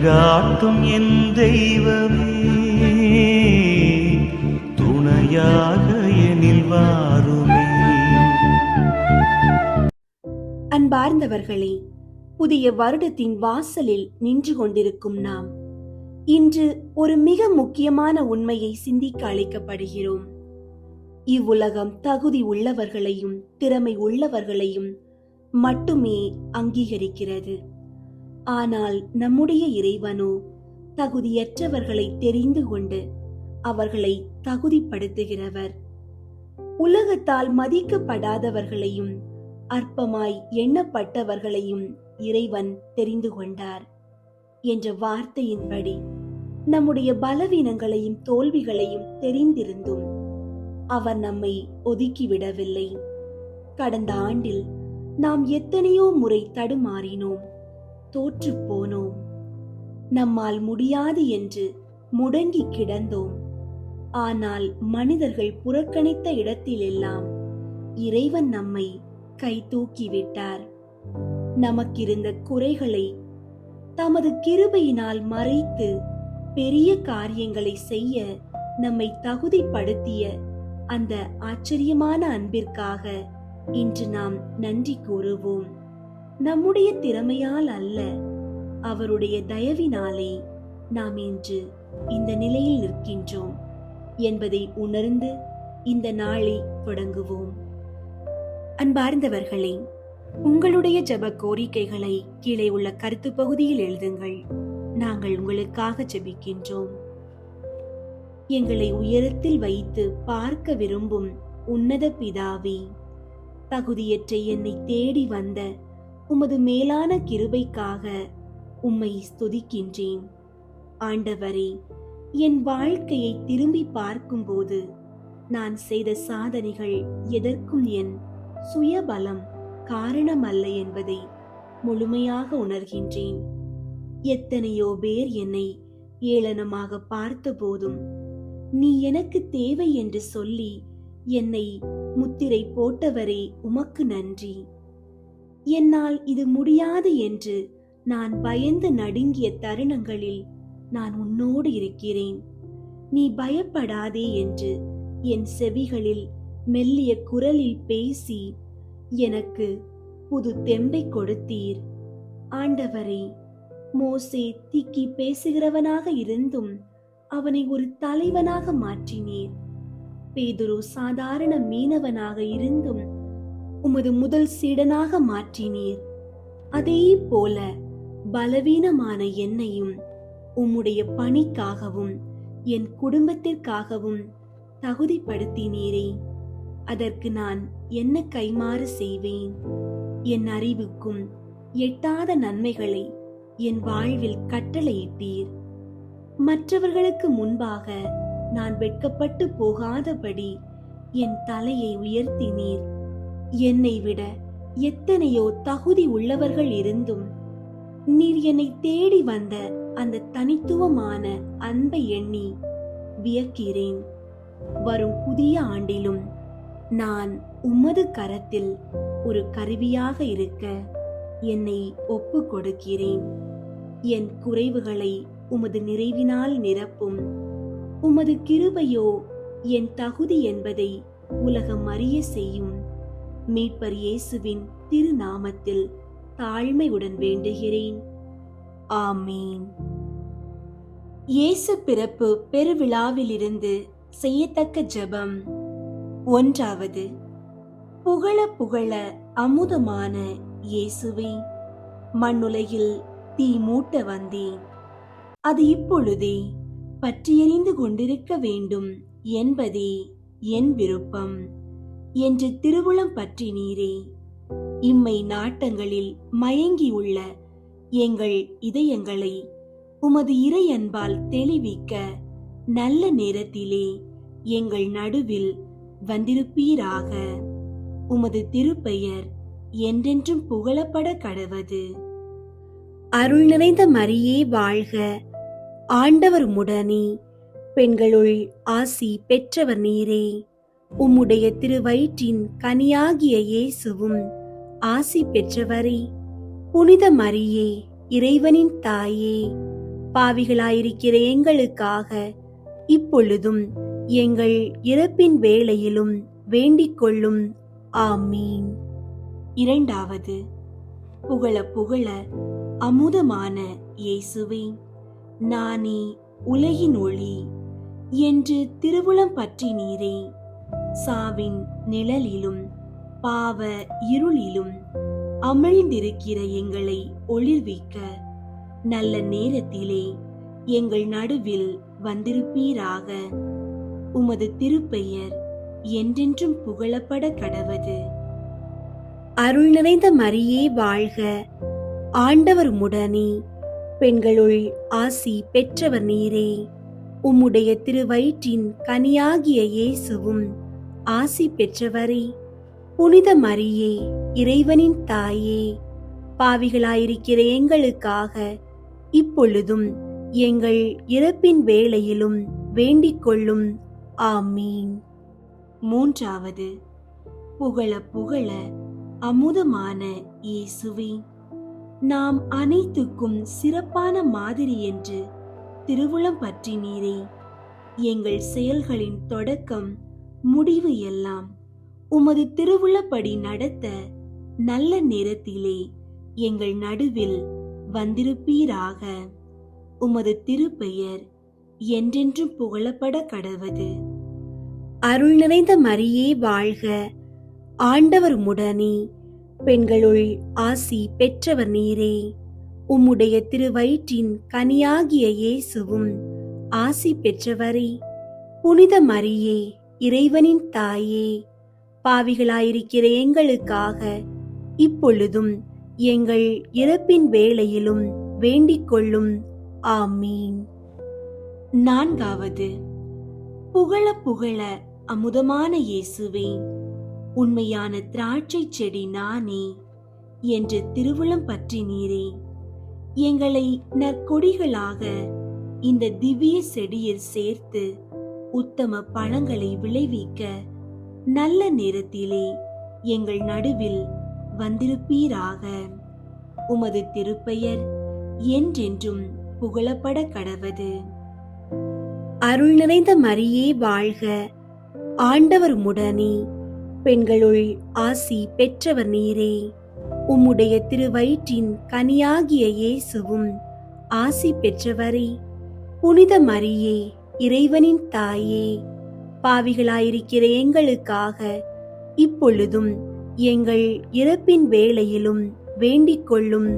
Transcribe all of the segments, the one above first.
வழிகாட்டும் என் தெய்வமே, துணையாக எனில் வாருமே. அன்பார்ந்தவர்களே, புதிய வருடத்தின் வாசலில் நின்று கொண்டிருக்கும் நாம் இன்று ஒரு மிக முக்கியமான உண்மையை சிந்திக்க அழைக்கப்படுகிறோம். இவ்வுலகம் தகுதி உள்ளவர்களையும் திறமை உள்ளவர்களையும் மட்டுமே அங்கீகரிக்கிறது. ஆனால் நம்முடைய இறைவனோ தகுதியற்றவர்களை தெரிந்து கொண்டு அவர்களை தகுதிப்படுத்துகிறவர். உலகத்தால் மதிக்கப்படாதவர்களையும் அற்பமாய் எண்ணப்பட்டவர்களையும் இறைவன் தெரிந்து கொண்டார் என்ற வார்த்தையின்படி நம்முடைய பலவீனங்களையும் தோல்விகளையும் தெரிந்திருந்தும் அவர் நம்மை ஒதுக்கிவிடவில்லை. கடந்த ஆண்டில் நாம் எத்தனையோ முறை தடுமாறினோம், தோற்று போனோம், நம்மால் முடியாது என்று முடங்கி கிடந்தோம். ஆனால் மனிதர்கள் புறக்கணித்த இடத்திலெல்லாம் இறைவன் நம்மை கை தூக்கிவிட்டார். நமக்கிருந்த குறைகளை தமது கிருபையினால் மறைத்து பெரிய காரியங்களை செய்ய நம்மை தகுதிப்படுத்திய அந்த ஆச்சரியமான அன்பிற்காக இன்று நாம் நன்றி கூறுவோம். நம்முடைய திறமையால் அல்ல, அவருடைய தயவினாலே நாம் இன்று இந்த நிலையில் நிற்கின்றோம் என்பதை உணர்ந்து இந்த நாளை தொடங்குவோம். அன்பார்ந்தவர்களே, உங்களுடைய ஜெப கோரிக்கைகளை கீழே உள்ள கருத்து பகுதியில் எழுதுங்கள். நாங்கள் உங்களுக்காக ஜெபிக்கின்றோம். எங்களை உயரத்தில் வைத்து பார்க்க விரும்பும் உன்னத பிதாவே, தகுதியற்ற என்னை தேடி வந்த உமது மேலான கிருபைக்காக உம்மை ஸ்துதிக்கின்றேன். ஆண்டவரே, என் வாழ்க்கையை திரும்பி பார்க்கும்போது நான் செய்த சாதனைகள் எதற்கும் என் சுயபலம் காரணமல்ல என்பதை முழுமையாக உணர்கின்றேன். எத்தனையோ பேர் என்னை ஏளனமாக பார்த்த போதும் நீ எனக்கு தேவை என்று சொல்லி என்னை முத்திரை போட்டவரே, உமக்கு நன்றி. என்னால் இது முடியாது என்று நான் பயந்து நடுங்கிய தருணங்களில் நான் உன்னோடு இருக்கிறேன். நீ பயப்படாதே என்று என் செவிகளில் மெல்லிய குரலில் பேசி எனக்கு புது தெம்பை கொடுத்தீர். ஆண்டவரே, மோசே திக்கி பேசுகிறவனாக இருந்தும் அவனை ஒரு தலைவனாக மாற்றினீர். பேதுரு சாதாரண மீனவனாக இருந்தும் உமது முதல் சீடனாக மாற்றினீர். அதே போல பலவீனமான என்னையும் உம்முடைய பணிக்காகவும் என் குடும்பத்திற்காகவும் தகுதிப்படுத்தினீரே. அதற்கு நான் என்ன கைமாறு செய்வேன்? என் அறிவுக்கும் எட்டாத நன்மைகளை என் வாழ்வில் கட்டளையிட்டீர். மற்றவர்களுக்கு முன்பாக நான் வெட்கப்பட்டு போகாதபடி என் தலையை உயர்த்தினீர். என்னை விட எத்தனையோ தகுதி உள்ளவர்கள் இருந்தும் நீர் என்னை தேடி வந்த அந்த தனித்துவமான அன்பை எண்ணி வியக்கிறேன். வரும் புதிய ஆண்டிலும் நான் உமது கரத்தில் ஒரு கருவியாக இருக்க என்னை ஒப்பு கொடுக்கிறேன். என் குறைவுகளை உமது நிறைவினால் நிரப்பும். உமது கிருபையோ என் தகுதி என்பதை உலகம் அறிய செய்யும். மீட்பர் இயேசுவின் திருநாமத்தில் தாழ்மையுடன் வேண்டுகிறேன். ஆமீன். இயேசு பிறப்பு பெருவிழாவிலிருந்து செய்யத்தக்க ஜெபம். 1. புகழ புகழ அமுதமான இயேசுவே, மண்ணுலகில் தீ மூட்ட வந்தேன். அது இப்பொழுதே பற்றியெறிந்து கொண்டிருக்க வேண்டும் என்பதே என் விருப்பம் என்று திருவுளம் பற்றினீரே. இம்மை நாட்டங்களில் மயங்கியுள்ள எங்கள் இதயங்களை உமது இறை அன்பால் தெளிவிக்க நல்ல நேரத்திலே எங்கள் நடுவில் வந்திருப்பீராக. உமது திருப்பெயர் என்றென்றும் புகழப்பட கடவது. அருள் நிறைந்த மரியே வாழ்க, ஆண்டவர் உம்முடனே, பெண்களுள் ஆசி பெற்றவர் நீரே. உம்முடைய திருவயிற்றின் கனியாகிய இயேசுவும் ஆசி பெற்றவரே. புனித மரியே, இறைவனின் தாயே, பாவிகளாயிருக்கிற எங்களுக்காக இப்பொழுதும் எங்கள் இறப்பின் வேளையிலும் வேண்டிக் கொள்ளும். ஆமீன். இரண்டாவது, புகழ புகழ அமுதமான இயேசுவே, நானே உலகின் ஒளி என்று திருவுளம் பற்றினீரே. சாவின் நிழலிலும் பாவ இருளிலும் அமிழ்ந்திருக்கிற எங்களை ஒளிர்விக்க நல்ல நேரத்திலே எங்கள் நடுவில் வந்திருப்பீராக. உமது திருப்பெயர் என்றென்றும் புகழப்பட கடவது. அருள் நிறைந்த மரியே வாழ்க, ஆண்டவர் உம்முடனே, பெண்களுள் ஆசி பெற்றவர் நீரே. உம்முடைய திருவயிற்றின் கனியாகிய இயேசுவும் ஆசி பெற்றவரே. புனித மரியே, இறைவனின் தாயே, பாவிகளாயிருக்கிற எங்களுக்காக இப்பொழுதும் எங்கள் இறப்பின் வேளையிலும் வேண்டிக் கொள்ளும். ஆமீன். மூன்றாவது, புகழ புகழ அமுதமான இயேசுவே, நாம் அனைத்துக்கும் சிறப்பான மாதிரி என்று திருவுளம் பற்றினீரே. எங்கள் செயல்களின் தொடக்கம் முடிவு எல்லாம் உமது திருவுளப்படி நடத்த நல்ல நேரத்திலே எங்கள் நடுவில் வந்திருப்பீராக. உமது திருப்பெயர் என்றென்றும் புகழப்பட கடவது. அருள் நிறைந்த மரியே வாழ்க, ஆண்டவர் உம்முடனே, பெண்களுள் ஆசி பெற்றவர் நீரே. உம்முடைய திருவயிற்றின் கனியாகிய இயேசுவும் ஆசி பெற்றவரே. புனித மரியே, இறைவனின் தாயே, பாவிகளாயிருக்கிற எங்களுக்காக இப்பொழுதும் எங்கள் இறப்பின் வேளையிலும் வேண்டிக் கொள்ளும். ஆமீன். நான்காவது, புகழ புகழ அமுதமான இயேசுவே, உண்மையான திராட்சை செடி நானே என்று திருவுளம் பற்றினீரே. எங்களை நற்கொடிகளாக இந்த திவ்ய செடியில் சேர்த்து உத்தம பழங்களை விளைவிக்க நல்ல நேரத்திலே எங்கள் நடுவில் வந்திருப்பீராக. உமது திருப்பெயர் என்றென்றும் புகழப்பட கடவது. அருள் நிறைந்த மரியே வாழ்க, ஆண்டவர் உம்முடனே, பெண்களுள் ஆசி பெற்றவர் நீரே. உம்முடைய திருவயிற்றின் கனியாகிய இயேசுவும் ஆசி பெற்றவரே. புனித மரியே, இறைவனின் தாயே, பாவிகளாயிருக்கிற எங்களுக்காக இப்பொழுதும் எங்கள் இறப்பின் வேளையிலும் வேண்டிக் கொள்ளும்.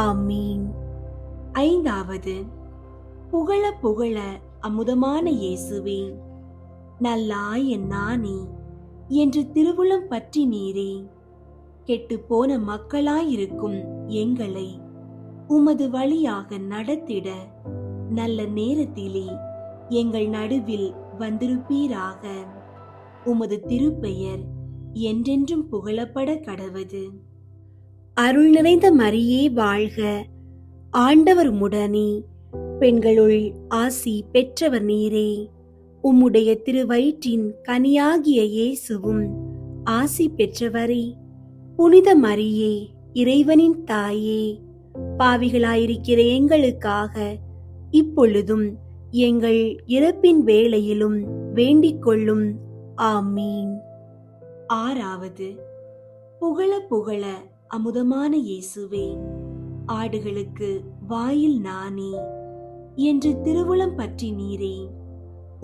ஆமீன். ஐந்தாவது, புகழ புகழ அமுதமான இயேசுவே, நல்லாய நானே என்று திருவுளம் பற்றினீரே. கெட்டுப்போன மக்களாயிருக்கும் எங்களை உமது வழியாக நடத்திட நல்ல நேரத்திலே எங்கள் நடுவில் வந்திருப்பீராக. உமது திருப்பெயர் என்றென்றும் புகழப்பட கடவது. அருள் நிறைந்த மரியே வாழ்க, ஆண்டவர் உம்முடனே, பெண்களுள் ஆசி பெற்றவர் நீரே. உம்முடைய திருவயிற்றின் கனியாகிய இயேசுவும் ஆசி பெற்றவரே. புனித மரியே, இறைவனின் தாயே, பாவிகளாயிருக்கிற எங்களுக்காக இப்பொழுதும் எங்கள் இறப்பின் வேளையிலும் வேண்டிக் கொள்ளும். ஆமீன். ஆறாவது, புகழ புகழ அமுதமான இயேசுவே, ஆடுகளுக்கு வாயில் நானே என்று திருவுளம் பற்றினீரே.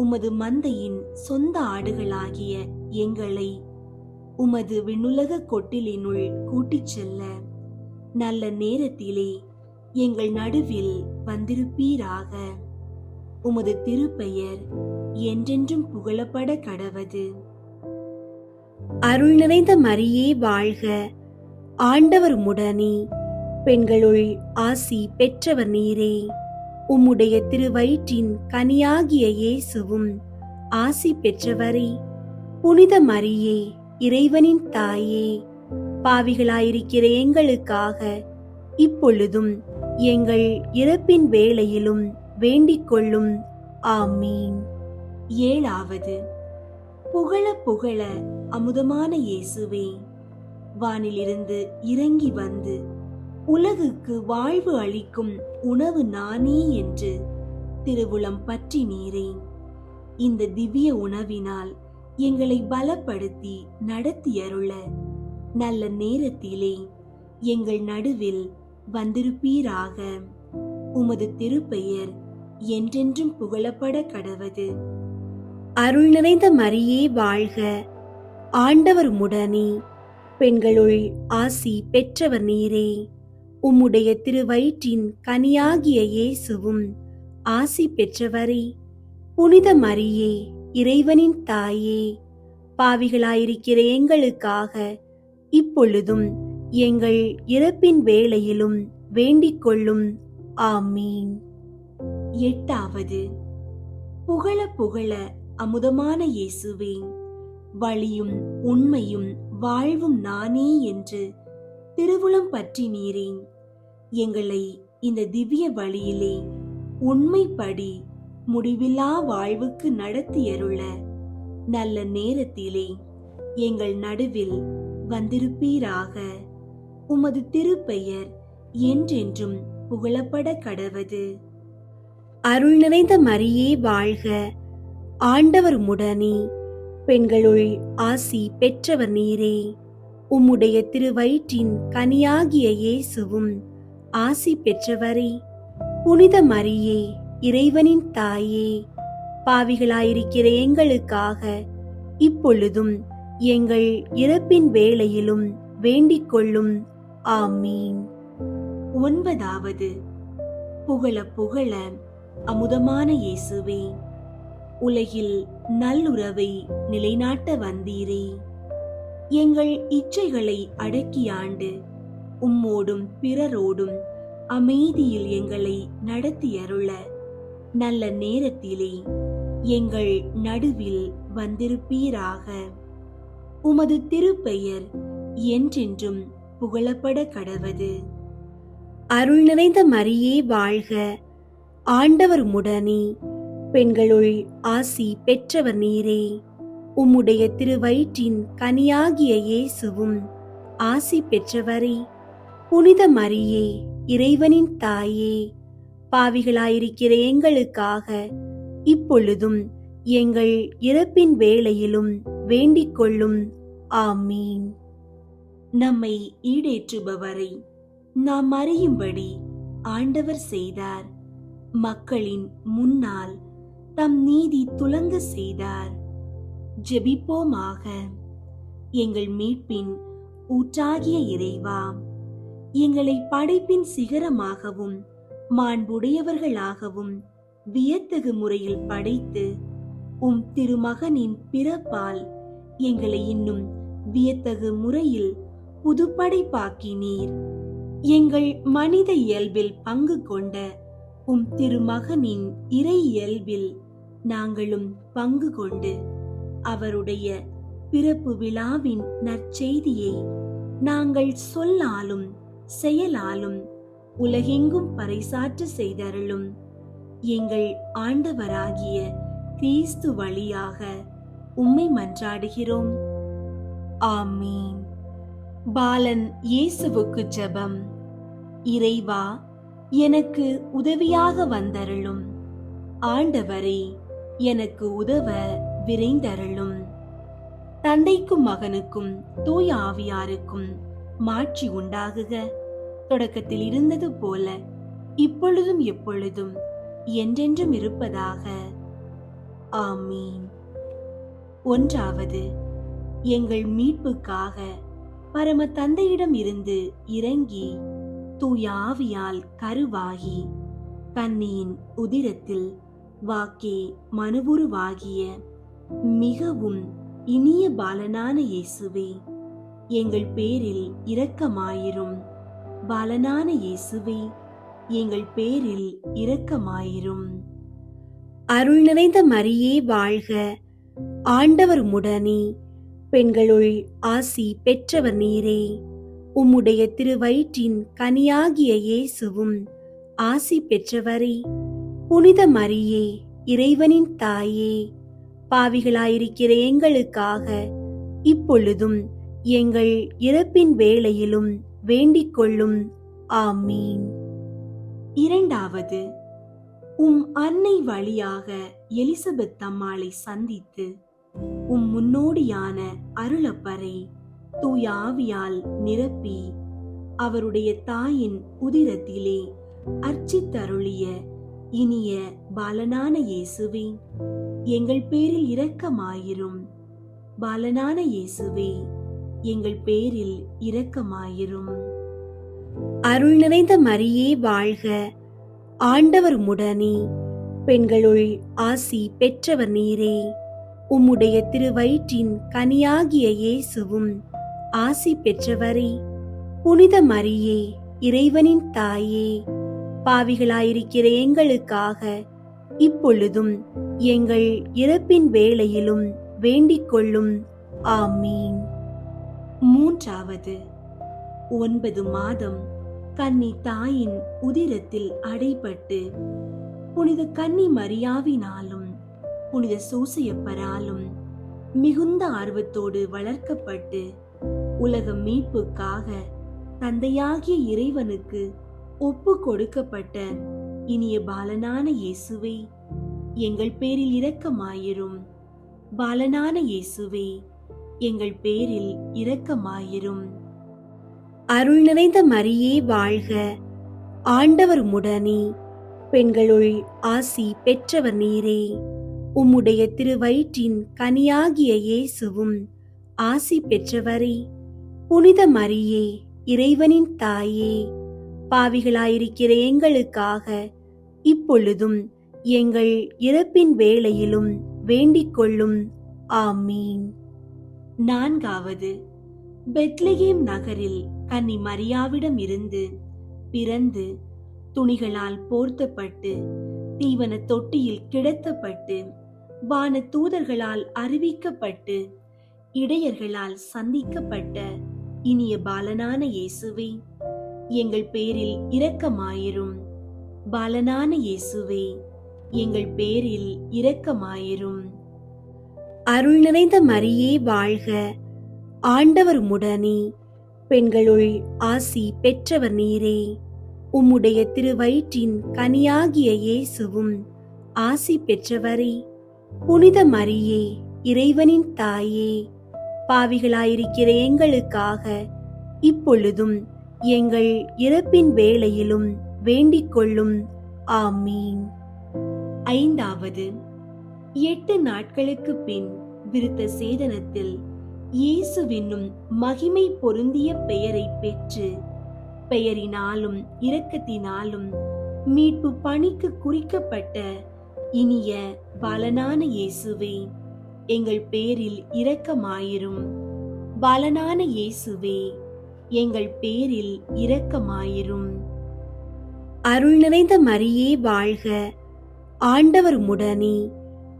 உமது மந்தையின் சொந்த ஆடுகளாகிய எங்களை உமது விண்ணுலக கொட்டிலினுள் கூட்டிச் செல்ல நல்ல நேரத்திலே எங்கள் நடுவில் வந்திருப்பீராக. உமது திருப்பெயர் என்றென்றும் புகழப்பட கடவது. அருள் நிறைந்த மரியே வாழ்க, ஆண்டவர் உம்முடனே, பெண்களுள் ஆசி பெற்றவர் நீரே. உம்முடைய திருவயிற்றின் கனியாகிய இயேசுவும் ஆசி பெற்றவரே. புனித மரியே, இறைவனின் தாயே, பாவிகளாயிருக்கிற எங்களுக்காக இப்பொழுதும் எங்கள் இறப்பின் வேளையிலும் வேண்டிக் கொள்ளும். ஆமீன். ஏழாவது, புகழ புகழ அமுதமான இயேசுவே, வானிலிருந்து இறங்கி வந்து உலகுக்கு வாழ்வு அளிக்கும் உணவு நானே என்று திருவுளம் பற்றி நீரே. இந்த திவ்ய உணவினால் எங்களை பலப்படுத்தி நடத்தியருள நல்ல நேரத்திலே எங்கள் நடுவில் வந்திருப்பீராக. உமது திருப்பெயர் என்றென்றும் புகழப்பட கடவது. அருள் நிறைந்த மரியே வாழ்க, ஆண்டவர் உம்முடனே, பெண்களுள் ஆசி பெற்றவர் நீரே. உம்முடைய திருவயிற்றின் கனியாகிய இயேசுவும் ஆசி பெற்றவரே. புனித மரியே, இறைவனின் தாயே, பாவிகளாயிருக்கிற எங்களுக்காக இப்பொழுதும் எங்கள் இறப்பின் வேளையிலும் வேண்டிக் கொள்ளும். ஆமீன். 8. புகழ புகழ அமுதமான இயேசுவே, வழியும் உண்மையும் வாழ்வும் நானே என்று திருவுளம் பற்றி நீரே. எங்களை இந்த திவ்ய வழியிலே உண்மைப்படி முடிவில்லா வாழ்வுக்கு நடத்தியருள நல்ல நேரத்திலே எங்கள் நடுவில் வந்திருப்பீராக. உமது திருப்பெயர் என்றென்றும் புகழப்பட கடவது. அருள் நிறைந்த மரியே வாழ்க, ஆண்டவர் உம்முடனே, பெண்களுள் ஆசி பெற்றவர் நீரே. உம்முடைய திருவயிற்றின் கனியாகிய இயேசுவும் ஆசி பெற்றவரே. புனித மரியே, இறைவனின் தாயே, பாவிகளாயிருக்கிற எங்களுக்காக இப்பொழுதும் எங்கள் இறப்பின் வேளையிலும் வேண்டிக் கொள்ளும். ஆமீன். 9. புகழ புகழ அமுதமான இயேசுவே, உலகில் நல்லுறவை நிலைநாட்ட வந்தீரே. எங்கள் இச்சைகளை அடக்கியாண்டு உம்மோடும் பிறரோடும் அமைதியில் எங்களை நடத்தியருள நல்ல நேரத்திலே எங்கள் நடுவில் வந்திருப்பீராக. உமது திருப்பெயர் என்றென்றும் புகழப்பட கடவது. அருள் நிறைந்த மரியே வாழ்க, ஆண்டவர் உம்முடனே, பெண்களுள் ஆசி பெற்றவர் நீரே. உம்முடைய திருவயிற்றின் கனியாகிய இயேசுவும் ஆசி பெற்றவரே. புனித மரியே, இறைவனின் தாயே, பாவிகளாயிருக்கிற எங்களுக்காக இப்பொழுதும் எங்கள் இறப்பின் வேளையிலும் வேண்டிக் கொள்ளும். ஆமீன். நம்மை ஈடேற்றுபவரை நாம் அறியும்படி ஆண்டவர் செய்தார். மக்களின் முன்னால் தம் நீதி துலங்க செய்தார். ஜெபிப்போமாக. எங்கள் மீட்பின் ஊற்றாகிய இறைவா, எங்களை படைப்பின் சிகரமாகவும் மாண்புடையவர்களாகவும் வியத்தகு முறையில் படைத்து உம் திருமகனின் பிறப்பால் எங்களை இன்னும் வியத்தகு முறையில் புதுப்படைப்பாக்கினீர். எங்கள் மனித இயல்பில் பங்கு கொண்ட உம் திருமகனின் இறை இயல்பில் நாங்களும் பங்கு கொண்டு அவருடைய பிறப்பு விழாவின் நற்செய்தியை நாங்கள் சொல்லாலும் செயலாலும் உலகெங்கும் பறைசாற்ற செய்தருளும். எங்கள் ஆண்டவராகிய கிறிஸ்து வழியாக உம்மை மன்றாடுகிறோம். ஆமீன். பாலன் இயேசுவுக்கு ஜெபம். இறைவா, எனக்கு உதவியாக வந்தருளும். ஆண்டவரே, எனக்கு உதவ விரைந்தருளும். தந்தைக்கும் மகனுக்கும் தூய ஆவியாருக்கும் மாட்சி உண்டாகுக. தொடக்கத்தில் இருந்தது போல இப்பொழுதும் எப்பொழுதும் என்றென்றும் இருப்பதாக. ஆமீன். 1. எங்கள் மீட்புக்காக பரம தந்தையிடம் இருந்து இறங்கி தூய ஆவியால் கருவாகி கன்னியின் உதிரத்தில் வாக்கே மனுவுருவாகிய மிகவும் இனிய பாலனான இயேசுவே, எங்கள் பேரில் இரக்கமாயிரும். பாலனான இயேசுவே, எங்கள் பேரில் இரக்கமாயிரும். அருள் நிறைந்த மரியே வாழ்க, ஆண்டவர் உம்முடனே, பெண்களுள் ஆசி பெற்றவர் நீரே. உம்முடைய திருவயிற்றின் கனியாகிய இயேசுவும் ஆசி பெற்றவரே. புனித மரியே, இறைவனின் தாயே, பாவிகளாயிருக்கிற எங்களுக்காக இப்பொழுதும் எங்கள் இறப்பின் வேளையிலும் வேண்டிக் கொள்ளும். ஆமீன். இரண்டாவது, உம் அன்னை வழியாக எலிசபெத் அம்மாளை சந்தித்து உம் முன்னோடியான அருளப்பரை தூய ஆவியால் நிரப்பி அவருடைய தாயின் உதிரத்திலே அர்ச்சித்தருளிய இனிய பாலனான இயேசுவே, எங்கள் பேரில் இரக்கமாயிரும். பாலனான இயேசுவே, எங்கள் பேரில் இரக்கமாயிரும். அருள் நிறைந்த மரியே வாழ்க, ஆண்டவர் உம்முடனே, பெண்களுள் ஆசி பெற்றவர் நீரே. உம்முடைய திருவயிற்றின் கனியாகிய இயேசுவும் ஆசி பெற்றவரே. புனித மரியே, இறைவனின் தாயே, பாவிகளாயிருக்கிற எங்களுக்காக இப்பொழுதும் எங்கள் இறப்பின் வேளையிலும் வேண்டிக் கொள்ளும். ஆமீன். மூன்றாவது, 9 மாதம் கன்னி தாயின் உதிரத்தில் அடைபட்டு புனித கன்னி மரியாவினாலும் புனித சூசையப்பராலும் மிகுந்த ஆர்வத்தோடு வளர்க்கப்பட்டு உலக மீட்புக்காக தந்தையாகிய இறைவனுக்கு ஒப்பு கொடுக்கப்பட்ட இனிய பாலனான இயேசுவே, எங்கள் பேரில் இரக்கமாயிரும். பாலனான இயேசுவே, எங்கள் பேரில் இரக்கமாயிரும். அருள் நிறைந்த மரியே வாழ்க, ஆண்டவர் உம்முடனே, பெண்களுள் ஆசி பெற்றவர் நீரே. உம்முடைய திருவயிற்றின் கனியாகிய இயேசுவும் ஆசி பெற்றவரே. புனித மரியே, இறைவனின் தாயே, பாவிகளாயிருக்கிற எங்களுக்காக இப்பொழுதும் எங்கள் இறப்பின் வேளையிலும் வேண்டிக் கொள்ளும். ஆமீன். நான்காவது, பெத்லகேம் நகரில் கன்னி மரியாவிடம் இருந்து பிறந்து துணிகளால் போர்த்தப்பட்டு தீவன தொட்டியில் கிடத்தப்பட்டு வான தூதர்களால் அறிவிக்கப்பட்டு இடையர்களால் சந்திக்கப்பட்ட இனிய பாலனான இயேசுவே, எங்கள் பேரில் இரக்கமாயிரும். பாலனான இயேசுவே, எங்கள் பேரில் இரக்கமாயிரும். அருள் நிறைந்த மரியே வாழ்க, ஆண்டவர் உம்முடனே, பெண்களுள் ஆசி பெற்றவர் நீரே. உம்முடைய திருவயிற்றின் கனியாகிய இயேசுவும் ஆசி பெற்றவரே. புனித மரியே, இறைவனின் தாயே, பாவிகளாயிருக்கிற எங்களுக்காக இப்பொழுதும் எங்கள் இறப்பின் வேளையிலும் வேண்டிக் கொள்ளும். ஆமீன். ஐந்தாவது, 8 நாட்களுக்கு பின் விருத்த சேதனத்தில் இயேசுவென்னும் மகிமை பொருந்திய பெயரை பெற்று பெயரினாலும் இரக்கத்தினாலும் மீட்பு பணிக்கு குறிக்கப்பட்ட இனிய பாலனான இயேசுவே, எங்கள் பேரில் இரக்கமாயிரும். பாலனான இயேசுவே, எங்கள் பேரில் இரக்கமாயிரும். அருள் நிறைந்த மரியே வாழ்க, ஆண்டவர் உம்முடனே,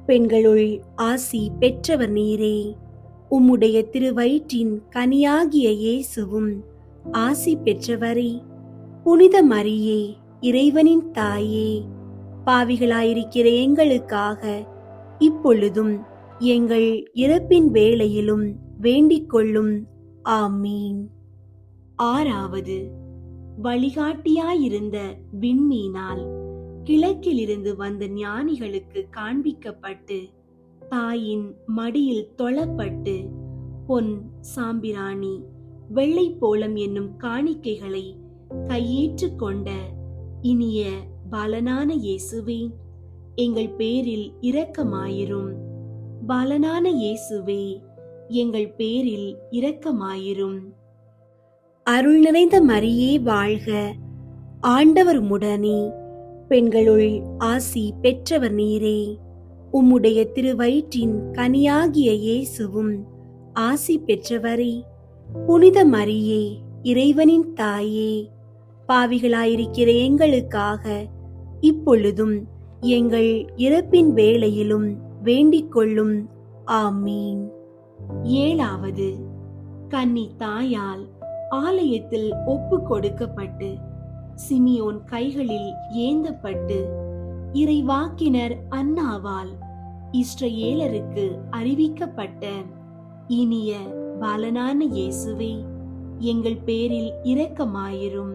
பெண்களுள் ஆசி பெற்றவர் நீரே. உம்முடைய திருவயிற்றின் கனியாகிய இயேசுவும் ஆசி பெற்றவரே. புனித மரியே, இறைவனின் தாயே, பாவிகளாயிருக்கிற எங்களுக்காக இப்பொழுதும் எங்கள் இறப்பின் வேளையிலும் வேண்டிக் கொள்ளும். ஆமீன். ஆறாவது, வழிகாட்டியாயிருந்த விண்மீனால் கிழக்கிலிருந்து வந்த ஞானிகளுக்கு காண்பிக்கப்பட்டு தாயின் மடியில் தொழப்பட்டு பொன், சாம்பிராணி, வெள்ளை போலம் என்னும் காணிக்கைகளை கையேற்று கொண்ட இனிய பாலனான இயேசுவே, எங்கள் பேரில் இரக்கமாயிரும். பாலனான இயேசுவே, எங்கள் பேரில் இரக்கமாயிரும். அருள் நிறைந்த மரியே வாழ்க, ஆண்டவர் உம்முடனே, பெண்களுள் ஆசி பெற்றவர் நீரே. உம்முடைய திருவயிற்றின் கனியாகிய இயேசுவும் ஆசி பெற்றவரே. புனித மரியே, இறைவனின் தாயே, பாவிகளாயிருக்கிற எங்களுக்காக இப்பொழுதும் எங்கள் இறப்பின் வேளையிலும் வேண்டிக் கொள்ளும். ஆமீன். ஏழாவது, கன்னி தாயால் ஆலயத்தில் ஒப்பு கொடுக்கப்பட்டு சிமியோன் கைகளில் ஏந்தப்பட்டு இறைவாக்கினர் அன்னாவால் இஸ்ரவேலருக்கு அறிவிக்கப்பட்ட இனிய பாலனான இயேசுவே, எங்கள் பேரில் இரக்கமாயிரும்.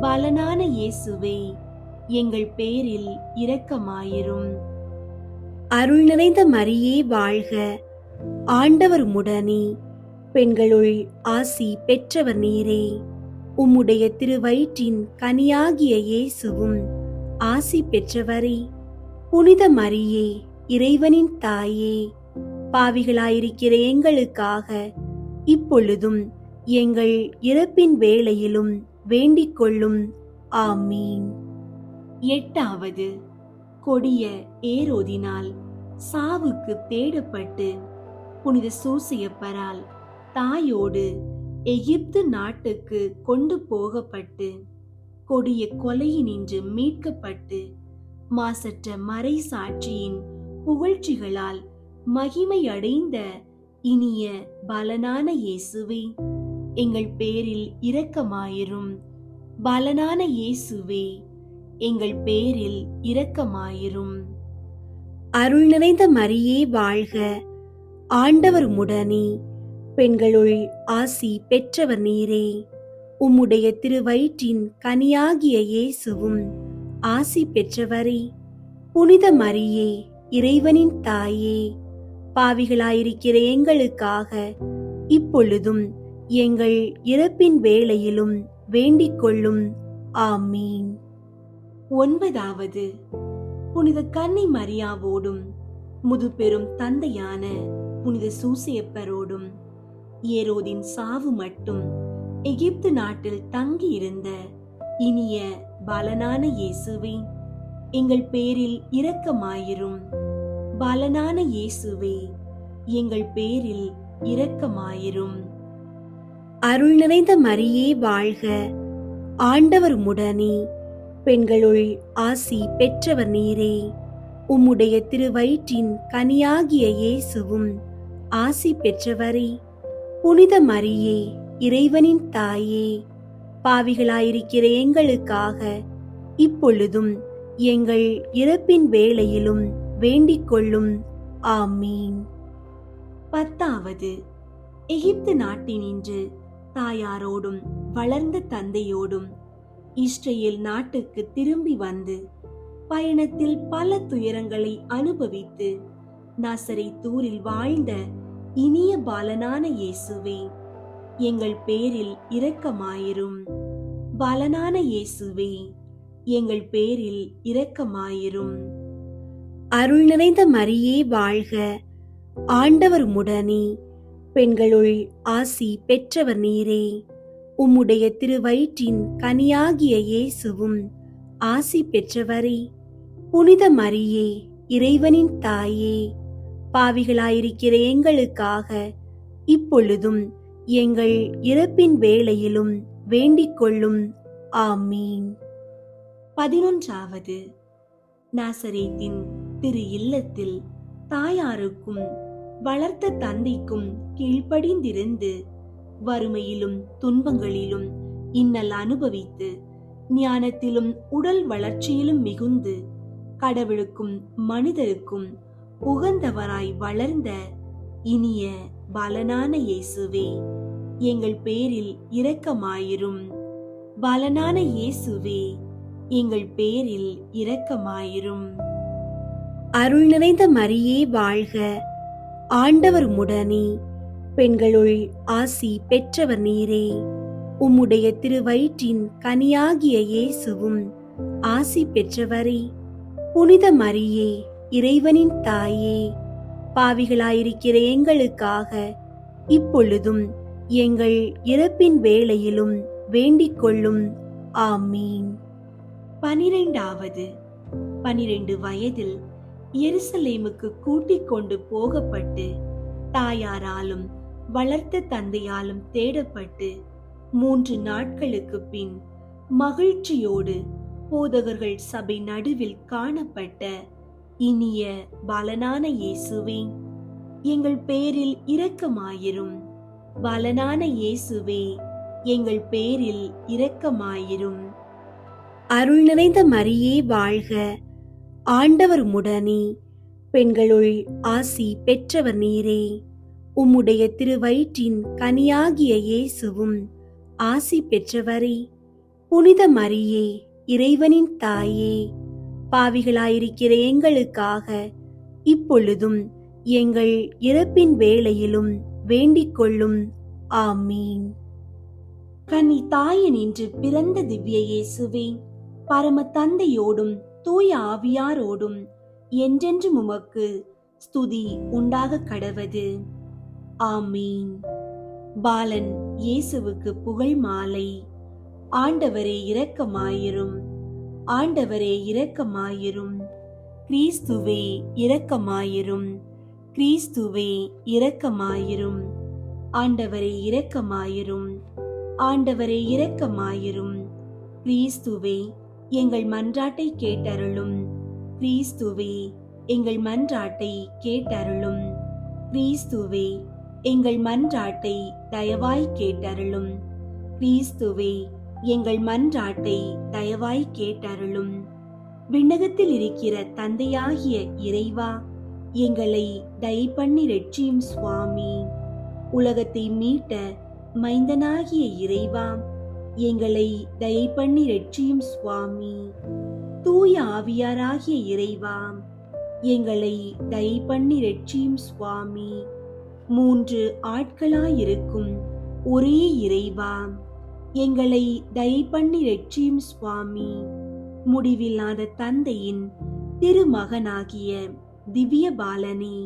பலனான இயேசுவே, எங்கள் பேரில் இரக்கமாயிரும். அருள் நிறைந்த மரியே வாழ்க, ஆண்டவர் உம்முடனே, பெண்களுள் ஆசி பெற்றவர் நீரே. உம்முடைய திருவயிற்றின் கனியாகிய இயேசுவும் ஆசி பெற்றவரே. புனித மரியே, இறைவனின் தாயே, பாவிகளாயிருக்கிற எங்களுக்காக இப்பொழுதும் எங்கள் இறப்பின் வேளையிலும் வேண்டிக் கொள்ளும். ஆமீன். எட்டாவது, கொடிய ஏரோதினால் சாவுக்கு தேடப்பட்டு புனித சூசியப்பரால் தாயோடு எகிப்து நாட்டுக்கு கொண்டு போகப்பட்டு கொடிய கொலையினின்று மீட்கப்பட்டு மாசற்ற மறை சாட்சியின் புகழ்ச்சிகளால் மகிமை அடைந்த இனிய பலனான இயேசுவே, எங்கள் பேரில் இரக்கமாயிரும். பலனான இயேசுவே, எங்கள் பேரில் இரக்கமாயிரும். அருள் நிறைந்த மரியே வாழ்க, ஆண்டவர் உம்முடனே, பெண்களுள் ஆசி பெற்றவர் நீரே. உம்முடைய திருவயிற்றின் கனியாகிய இயேசுவும் ஆசி பெற்றவரே. புனித மரியே, இறைவனின் தாயே, பாவிகளாயிருக்கிற எங்களுக்காக இப்பொழுதும் எங்கள் இறப்பின் வேளையிலும் வேண்டிக் கொள்ளும். ஆமீன். ஒன்பதாவது, புனித கன்னி மரியாவோடும் முதுபெரும் தந்தையான புனித சூசையப்பரோடும் ஏரோதின் சாவு மட்டும் எகிப்து நாட்டில் தங்கியிருந்த இனிய பலனான இயேசுவே, எங்கள் பேரில் இரக்கமாயிரும். பலனான இயேசுவே, எங்கள் பேரில் இரக்கமாயிரும். அருள் நிறைந்த மரியே வாழ்க, ஆண்டவர் உம்முடனே, பெண்களுள் ஆசி பெற்றவர் நீரே. உம்முடைய திருவயிற்றின் கனியாகிய இயேசுவும் ஆசி பெற்றவரே. புனித மரியே, இறைவனின் தாயே, பாவிகளாயிருக்கிற எங்களுக்காக இப்பொழுதும் எங்கள் இறப்பின் வேளையிலும் வேண்டிக் கொள்ளும். ஆமீன். பத்தாவது, எகிப்து நாட்டினின்று தாயாரோடும் வளர்ந்த தந்தையோடும் இஸ்ரேல் நாட்டுக்கு திரும்பி வந்து பயணத்தில் பல துயரங்களை அனுபவித்து நாசரேத்தூரில் வாழ்ந்த இனிய பாலனான இயேசுவே, எங்கள் பேரில் இரக்கமாயிரும். பாலனான இயேசுவே, எங்கள் பேரில் இரக்கமாயிரும். அருள் நிறைந்த மரியே வாழ்க, ஆண்டவர் உம்முடனே, பெண்களுள் ஆசி பெற்றவர் நீரே. உம்முடைய திருவயிற்றின் கனியாகிய இயேசுவும் ஆசி பெற்றவரே. புனித மரியே, இறைவனின் தாயே, பாவிகளாயிருக்கிற எங்களுக்காக இப்பொழுதும் எங்கள் இறப்பின் வேளையிலும் வேண்டிக் கொள்ளும். ஆமீன். 11வது, நாசரேத்தின் திரு இல்லத்தில் தாயாருக்கும் வளர்த்த தந்தைக்கும் கீழ்ப்படிந்திருந்து வறுமையிலும் துன்பங்களிலும் இன்னல் அனுபவித்து ஞானத்திலும் உடல் வளர்ச்சியிலும் மிகுந்து கடவுளுக்கும் மனிதருக்கும் உகந்தவராய் வளர்ந்த இனிய பலனான இயேசுவே, எங்கள் பேரில் இரக்கமாயிரும். பலனான இயேசுவே, எங்கள் பேரில் இரக்கமாயிரும். அருள் நிறைந்த மரியே வாழ்க, ஆண்டவர் உம்முடனே, பெண்களுள் ஆசி பெற்றவர் நீரே. உம்முடைய திருவயிற்றின் கனியாகிய இயேசுவும் ஆசி பெற்றவரே. புனித மரியே, இறைவனின் தாயே, பாவிகளாயிருக்கிற எங்களுக்காக இப்பொழுதும் எங்கள் இறப்பின் வேளையிலும் வேண்டிக் கொள்ளும். ஆமீன். 12வது, 12 வயதில் எருசலேமுக்கு கூட்டிக் கொண்டு போகப்பட்டு தாயாராலும் வளர்த்த தந்தையாலும் தேடப்பட்டு 3 நாட்களுக்கு பின் மகிழ்ச்சியோடு போதகர்கள் சபை நடுவில் காணப்பட்ட இனிய பலனான இயேசுவே, எங்கள் பேரில் இரக்கமாயிரும். பலனான இயேசுவே, எங்கள் பேரில் இரக்கமாயிரும். அருள் நிறைந்த மரியே வாழ்க, ஆண்டவர் உம்முடனே, பெண்களுள் ஆசி பெற்றவர் நீரே. உம்முடைய திருவயிற்றின் கனியாகிய இயேசுவும் ஆசி பெற்றவரே. புனித மரியே, இறைவனின் தாயே, பாவிகளாயிருக்கிற எங்களுக்காக இப்பொழுதும் எங்கள் இறப்பின் வேளையிலும் வேண்டிக் கொள்ளும். ஆமீன். கன்னி தாயினின்று பிறந்த திவ்ய இயேசுவே, பரம தந்தையோடும் தூய ஆவியாரோடும் என்றென்றும் உமக்கு ஸ்துதி உண்டாக கடவது. ஆமீன். பாலன் இயேசுவுக்கு புகழ் மாலை. ஆண்டவரே இரக்கமாயிரும், ஆண்டவரே இரக்கமாயிரும், கிறிஸ்துவே இரக்கமாயிரும், கிறிஸ்துவே இரக்கமாயிரும், ஆண்டவரே இரக்கமாயிரும், ஆண்டவரே இரக்கமாயிரும், கிறிஸ்துவே எங்கள் மன்றாட்டை கேட்டருளும், கிறிஸ்துவே எங்கள் மன்றாட்டை கேட்டருளும், கிறிஸ்துவே எங்கள் மன்றாட்டை தயவாய் கேட்டருளும், கிறிஸ்துவே எங்கள் மன்றாட்டை தயவாய் கேட்டருளும். விண்ணகத்தில் இருக்கிற தந்தையாகிய இறைவா, எங்களை தயை பண்ணி ரட்சியும் சுவாமி. உலகத்தை மீட்ட மைந்தனாகிய இறைவா, எங்களை தயை பண்ணி ரட்சியும் சுவாமி. தூய ஆவியாராகிய இறைவா, எங்களை தயை பண்ணி ரட்சியும் சுவாமி. மூன்று ஆட்களாயிருக்கும் ஒரே இறைவா, எங்களை தயை பண்ணி ரட்சியும் சுவாமி. முடிவில்லாத தந்தையின் திருமகனாகிய திவ்ய பாலனே,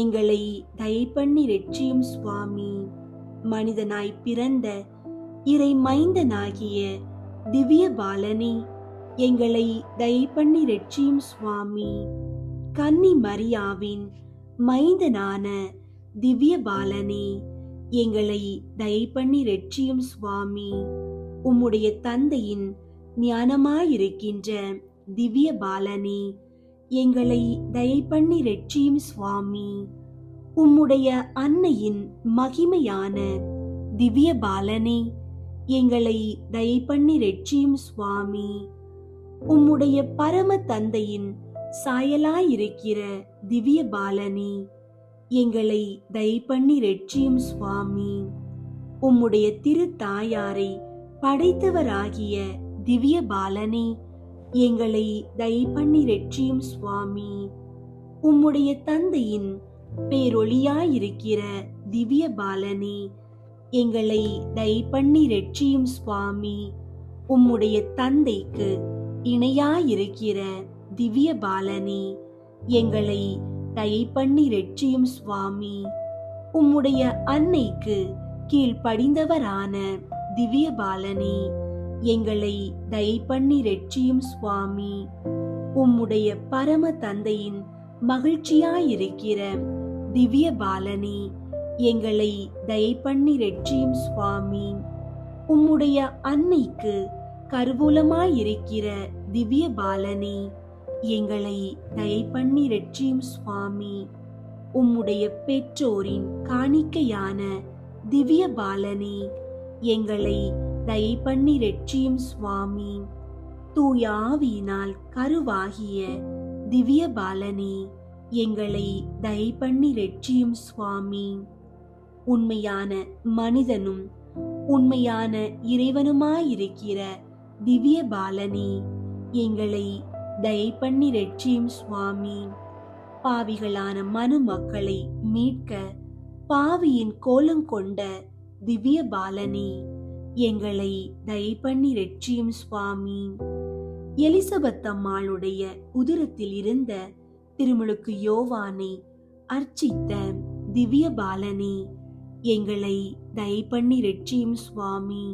எங்களை தயை பண்ணி ரட்சியும் சுவாமி. மனிதனாய் பிறந்த இறை மைந்தனாகிய திவ்ய பாலனே, எங்களை தயை பண்ணி ரட்சியும் சுவாமி. கன்னி மரியாவின் மைந்தனான திவ்ய பாலனே, எங்களை தயை பண்ணி ரட்சியும் சுவாமி. உம்முடைய தந்தையின் ஞானமாயிருக்கின்ற திவ்ய பாலனே, எங்களை தயை பண்ணி ரட்சியும் சுவாமி. உம்முடைய அன்னையின் மகிமையான திவ்ய பாலனே, எங்களை தயை பண்ணி ரட்சியும் சுவாமி. உம்முடைய பரம தந்தையின் சாயலாயிருக்கிற திவ்ய பாலனே, எங்களை தயை பண்ணி ரட்சியும் சுவாமி. உம்முடைய திருத்தாயாரை படைத்தவராகிய திவ்ய பாலனே, எங்களை தயை பண்ணி ரட்சியும் சுவாமி. உம்முடைய தந்தையின் பேரொளியாயிருக்கிற திவ்ய பாலனே, எங்களை தயை பண்ணி ரட்சியும் சுவாமி. உம்முடைய தந்தைக்கு இணையாயிருக்கிற திவ்ய பாலனே, எங்களை தயை பண்ணி ரட்சியும் சுவாமி. உம்முடைய அன்னைக்கு கீழ்ப்படிந்தவரான திவ்ய பாலனே, எங்களை தயை பண்ணி ரட்சியும் சுவாமி. உம்முடைய பரம தந்தையின் மகிழ்ச்சியாயிருக்கிற திவ்ய பாலனே, எங்களை தயை பண்ணி ரட்சியும் சுவாமி. உம்முடைய அன்னைக்கு கருவூலமாயிருக்கிற திவ்ய பாலனே, எங்களை தயை பண்ணி ரட்சியும் சுவாமி. உம்முடைய பெற்றோரின் காணிக்கையான திவ்ய பாலனே, எங்களை தயை பண்ணி ரட்சியும் சுவாமி. தூய ஆவியினால் கருவாகிய திவ்ய பாலனே, எங்களை தயை பண்ணி ரட்சியும் சுவாமி. உண்மையான மனிதனும் உண்மையான இறைவனுமாயிருக்கிற திவ்ய பாலனே, எங்களை தயை பண்ணி ரட்சியும் சுவாமி. பாவிகளான மனு மக்களை மீட்க பாவியின் கோலங்கொண்ட திவ்ய பாலனே, எங்களை தயை பண்ணி ரட்சியும் சுவாமி. எலிசபெத் அம்மாளுடைய உதிரத்தில் இருந்த திருமுழுக்கு யோவானை அர்ச்சித்த திவ்ய பாலனே, எங்களை தயை பண்ணி ரட்சியும் சுவாமி.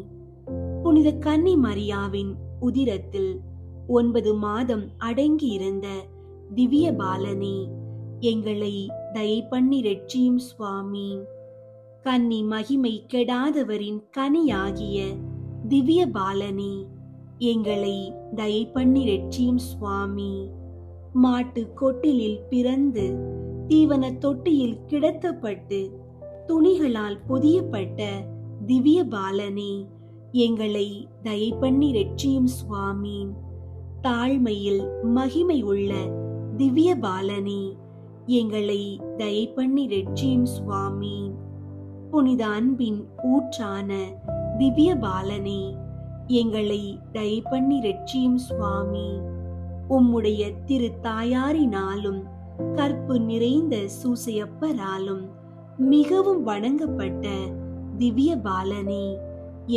புனித கன்னி மரியாவின் உதிரத்தில் 9 மாதம் அடங்கி இருந்த திவ்ய பாலனே, எங்களை தயை பண்ணி ரட்சியும் சுவாமி. கன்னி மகிமை கெடாதவரின் கனியாகிய திவ்ய பாலனே, எங்களை தயை பண்ணி ரட்சியும் சுவாமி. மாட்டு கொட்டிலில் பிறந்து தீவன தொட்டியில் கிடத்தப்பட்டு துணிகளால் பொதியப்பட்ட திவ்ய பாலனே, எங்களை தயை பண்ணி ரட்சியும் சுவாமி. தாழ்மையில் மகிமை உள்ள திவ்ய பாலனே, எங்களை தயை பண்ணி ரட்சியும் சுவாமி. புனித அன்பின் ஊற்றான திவ்ய பாலனே, எங்களை தயை பண்ணி ரட்சியும் சுவாமி. உம்முடைய திரு தாயாரினாலும் கற்பு நிறைந்த சூசையப்பராலும் மிகவும் வணங்கப்பட்ட திவ்ய பாலனே,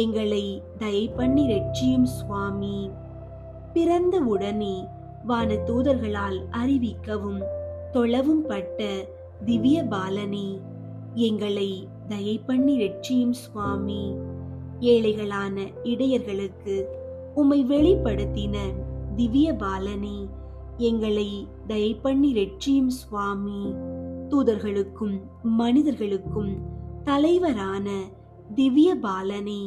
எங்களை தயை பண்ணி ரட்சியும் சுவாமி. பிறந்த உடனே வான தூதர்களால் அறிவிக்கவும் தொழவும் பட்ட திவ்ய பாலனே, எங்களை தயை பண்ணி ரட்சியும் சுவாமி. ஏழைகளான இடையர்களுக்கு உம்மை வெளிப்படுத்தின திவ்ய பாலனே, எங்களை தயை பண்ணி ரட்சியும் சுவாமி. தூதர்களுக்கும் மனிதர்களுக்கும் தலைவரான திவ்ய பாலனே,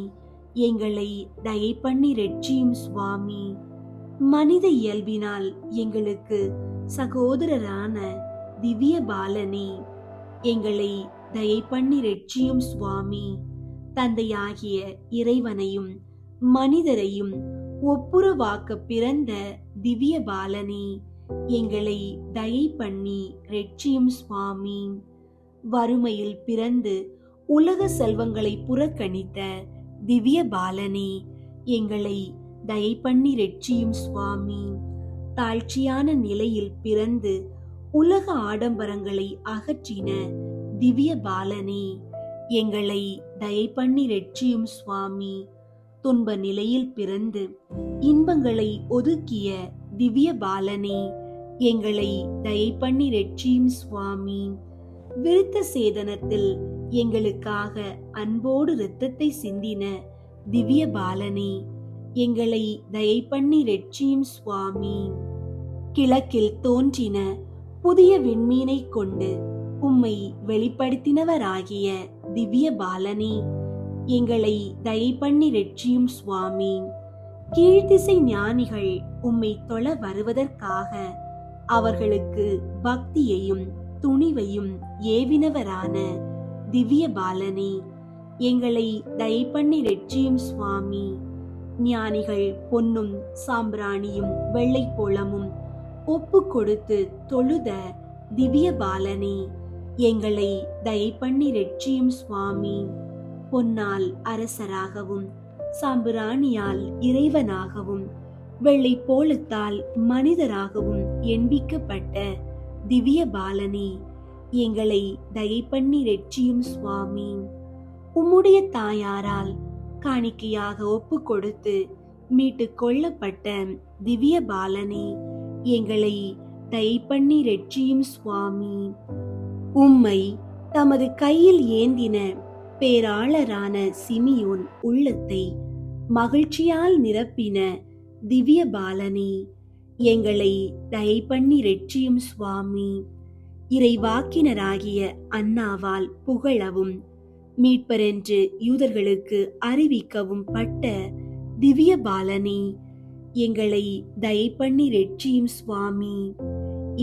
எங்களை தயை பண்ணி ரட்சியும் சுவாமி. மனித இயல்பினால் எங்களுக்கு சகோதரரான திவ்ய பாலனே, எங்களை தயை பண்ணி ரட்சியும் சுவாமி. தந்தையாகிய இறைவனையும் மனிதரையும் ஒப்புரவாக்க பிறந்த திவ்ய பாலனே, எங்களை தயை பண்ணி ரட்சியும் சுவாமி. வறுமையில் பிறந்து உலக செல்வங்களை புறக்கணித்த திவ்ய பாலனே, எங்களை தயை பண்ணி ரட்சியும் சுவாமி. தாழ்ச்சியான நிலையில் பிறந்து உலக ஆடம்பரங்களை அகற்றின திவ்ய பாலனே, எங்களை தயை பண்ணி ரட்சியும் சுவாமி. துன்ப நிலையில் பிறந்து இன்பங்களை ஒதுக்கிய திவ்ய பாலனே, எங்களை தயை பண்ணி ரட்சியும் சுவாமி. விருத்த சேதனத்தில் எங்களுக்காக அன்போடு இரத்தத்தை சிந்தின திவ்ய பாலனே, எங்களை தயை பண்ணி ரட்சியும் சுவாமி. கிழக்கில் தோன்றின புதிய விண்மீனை கொண்டு உம்மை வெளிப்படுத்தினவராகிய திவ்ய பாலனே, எங்களை தயை பண்ணி ரட்சியும் சுவாமி. கீழ்த்திசை ஞானிகள் உம்மை தொழ வருவதற்காக அவர்களுக்கு பக்தியையும் துணிவையும் ஏவினவரான திவ்ய பாலனே, எங்களை தயை பண்ணி ரட்சியும் சுவாமி. ஞானிகள் பொன்னும் சாம்பிராணியும் வெள்ளை போளமும் ஒப்பு கொடுத்து தொழுத திவ்ய பாலனே, எங்களை தயை பண்ணி ரட்சியும் சுவாமி. பொன்னால் அரசராகவும் சாம்பிராணியால் இறைவனாகவும் வெள்ளை போலத்தால் மனிதராகவும் எண்பிக்கப்பட்ட திவ்ய பாலனே, எங்களை தயை பண்ணி ரட்சியும் சுவாமி. உம்முடைய தாயாரால் காணிக்கையாக ஒப்பு கொடுத்து மீட்டு கொள்ளப்பட்ட திவ்ய பாலனே, எங்களை தயை பண்ணி ரட்சியும் சுவாமி. உம்மை தமது கையில் ஏந்தின பேராளரான சிமியோன் உள்ளத்தை மகிழ்ச்சியால் நிரப்பின திவ்ய பாலனே, எங்களை தயை பண்ணி ரட்சியும் சுவாமி. இறைவாக்கினராகிய அன்னாவால் புகழவும் மீட்பரென்று யூதர்களுக்கு அறிவிக்கவும் பட்ட திவ்ய பாலனே, எங்களை தயை பண்ணி ரட்சியும் சுவாமி.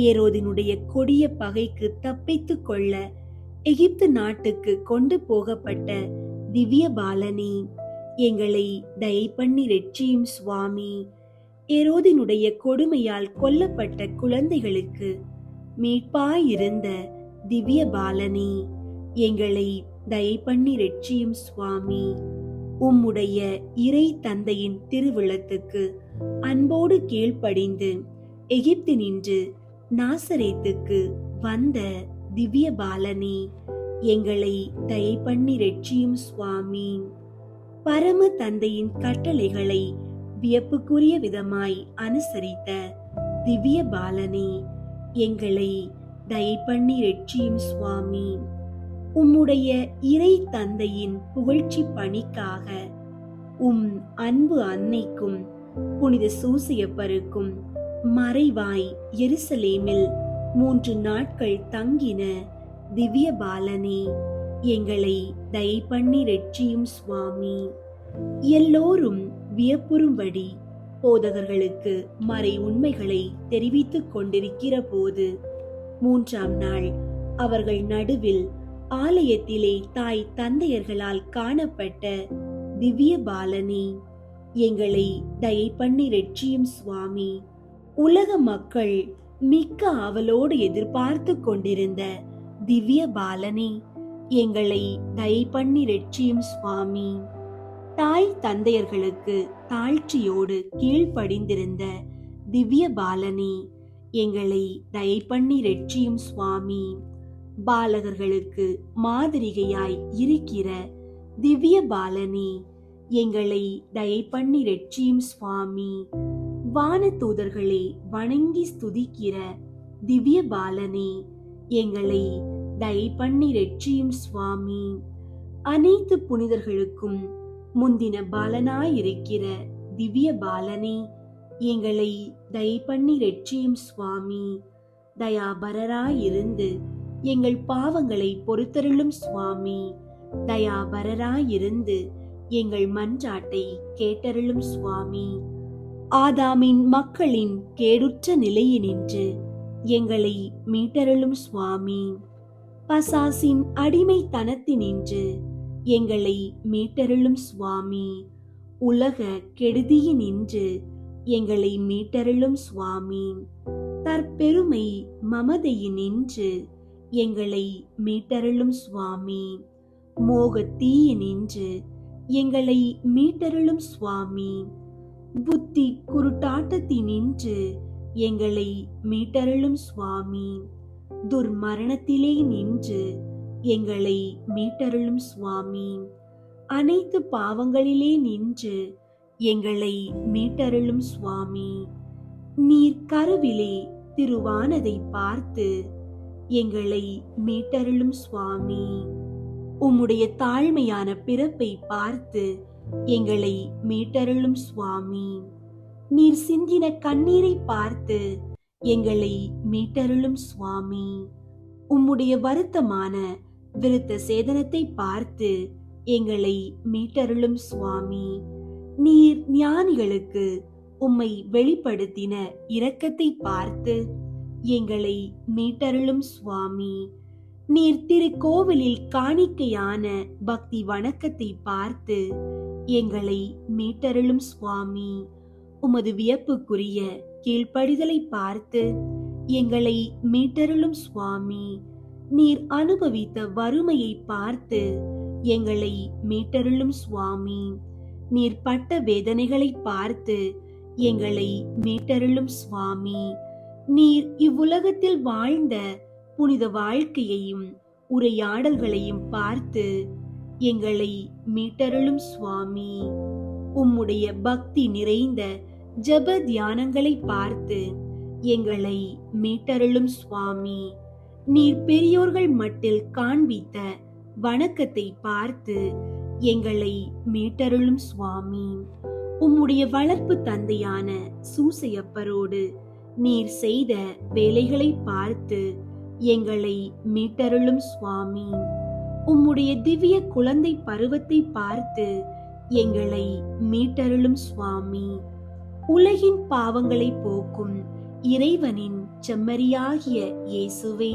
ஏரோதினுடைய கொடிய பகைக்கு தப்பித்துக் கொள்ள எகிப்து நாட்டுக்கு கொண்டு போகப்பட்ட திவ்ய பாலனே, எங்களை தயை பண்ணி ரட்சியும் சுவாமி. ஏரோதினுடைய கொடுமையால் கொல்லப்பட்ட குழந்தைகளுக்கு மீட்பாயிருந்த திவ்ய பாலனே, எங்களை தயை பண்ணி ரட்சியும் சுவாமி. உம்முடைய இறை தந்தையின் திருவிழத்துக்கு அன்போடு கீழ்ப்படிந்து எகிப்தினின்று நாசரேத்துக்கு வந்த திவ்ய பாலனே, எங்களை தயை பண்ணி ரட்சியும் சுவாமி. பரம தந்தையின் கட்டளைகளை வியப்புக்குரிய விதமாய் அனுசரித்த திவ்ய பாலனே, எங்களை தயை பண்ணி ரட்சியும் சுவாமி. உம்முடைய இறை தந்தையின் புகழ்ச்சி பணிக்காக உம் அன்பு அன்னைக்கும் புனித சூசையப்பருக்கும் மறைவாய் எருசலேமில் 3 நாட்கள் தங்கின திவ்ய பாலனே, எங்களை தயை பண்ணி ரட்சியும் சுவாமி. எல்லோரும் வியப்புறும்படி போதகர்களுக்கு மறை உண்மைகளை தெரிவித்துக் கொண்டிருக்கிற போது 3ஆம் நாள் அவர்கள் நடுவில் ஆலயத்திலே தாய் தந்தையர்களால் காணப்பட்ட திவ்ய பாலனே, எங்களை தயை பண்ணி ரட்சியும் சுவாமி. உலக மக்கள் மிக்க ஆவலோடு எதிர்பார்த்து கொண்டிருந்த திவ்ய பாலனே, எங்களை தயை பண்ணி ரட்சியும் சுவாமி. தாய் தந்தையர்களுக்கு தாழ்ச்சியோடு கீழ்ப்படிந்திருந்த திவ்ய பாலனே, எங்களை தயை பண்ணி ரட்சியும் சுவாமி. பாலகர்களுக்கு மாதிரிகையாய் இருக்கிற திவ்ய பாலனே, எங்களை தயை பண்ணி ரட்சியும் சுவாமி. வானதூதர்களே வணங்கி ஸ்துதிக்கிற திவ்ய பாலனே, எங்களை தயை பண்ணி ரட்சியும் சுவாமி. அனைத்து புனிதர்களுக்கும் முந்தின பாலனாயிருக்கிற திவ்ய பாலனே, எங்களை தயை பண்ணி ரட்சியும் சுவாமி. தயாபரராயிருந்து எங்கள் பாவங்களை பொறுத்தருளும் சுவாமி. தயாபரராயிருந்து எங்கள் மன்றாட்டை கேட்டருளும் சுவாமி. ஆதாமின் மக்களின் கேடுற்ற நிலையினின்று எங்களை மீட்டருளும் சுவாமி. பசாசின் அடிமைத்தனத்தினின்று எங்களை மீட்டருளும் சுவாமி. உலக கெடுதியினின்று எங்களை மீட்டருளும் சுவாமி. தற்பெருமை மமதையினின்று எங்களை மீட்டருளும் சுவாமி. மோகத்தீயினின்று எங்களை மீட்டருளும் சுவாமி. புத்தி குருட்டாட்டத்தினின்று எங்களை மீட்டருளும் சுவாமி. துர்மரணத்திலே நின்று எங்களை மீட்டருளும் சுவாமி. அனைத்து பாவங்களிலே நின்று எங்களை மீட்டருளும் சுவாமி. நீர் கருவிலே திருவானதை பார்த்து எங்களை மீட்டருளும் சுவாமி. உம்முடைய தாழ்மையான பிறப்பை பார்த்து எங்களை மீட்டருளும் சுவாமி. நீர் சிந்தின கண்ணீரை பார்த்து எங்களை மீட்டருளும் சுவாமி. உம்முடைய வருத்தமான விருத்த சேதனத்தை பார்த்து எங்களை மீட்டருளும் சுவாமி. நீர் ஞானிகளுக்கு உம்மை வெளிப்படுத்தின இரக்கத்தை பார்த்து எங்களை மீட்டருளும் சுவாமி. நீர் திருக்கோவிலில் காணிக்கையான பக்தி வணக்கத்தை பார்த்து எங்களை மீட்டருளும் சுவாமி. உமது வியப்புக்குரிய கீழ்ப்படிதலை பார்த்து எங்களை மீட்டருளும் சுவாமி. நீர் அனுபவித்த வறுமையை பார்த்து எங்களை மீட்டருளும் சுவாமி. நீர் பட்ட வேதனைகளை பார்த்து எங்களை மீட்டருளும் சுவாமி. நீர் இவ்வுலகத்தில் வாழ்ந்த புனித வாழ்க்கையையும் உரையாடல்களையும் பார்த்து எங்களை மீட்டருளும் சுவாமி. உம்முடைய பக்தி நிறைந்த ஜெப தியானங்களை பார்த்து எங்களை மீட்டருளும் சுவாமி. நீர் பெரியோர்கள் மட்டில் காண்பித்த வணக்கத்தை பார்த்து எங்களை மீட்டருளும் சுவாமி. உம்முடைய வளர்ப்பு தந்தையான சூசையப்பரோடு நீர் செய்த வேலைகளை பார்த்து எங்களை மீட்டருளும் சுவாமி. உம்முடைய திவ்ய குழந்தை பருவத்தை பார்த்து எங்களை மீட்டருளும் சுவாமி. உலகின் பாவங்களை போக்கும் இறைவனின் செம்மறியாகிய இயேசுவே,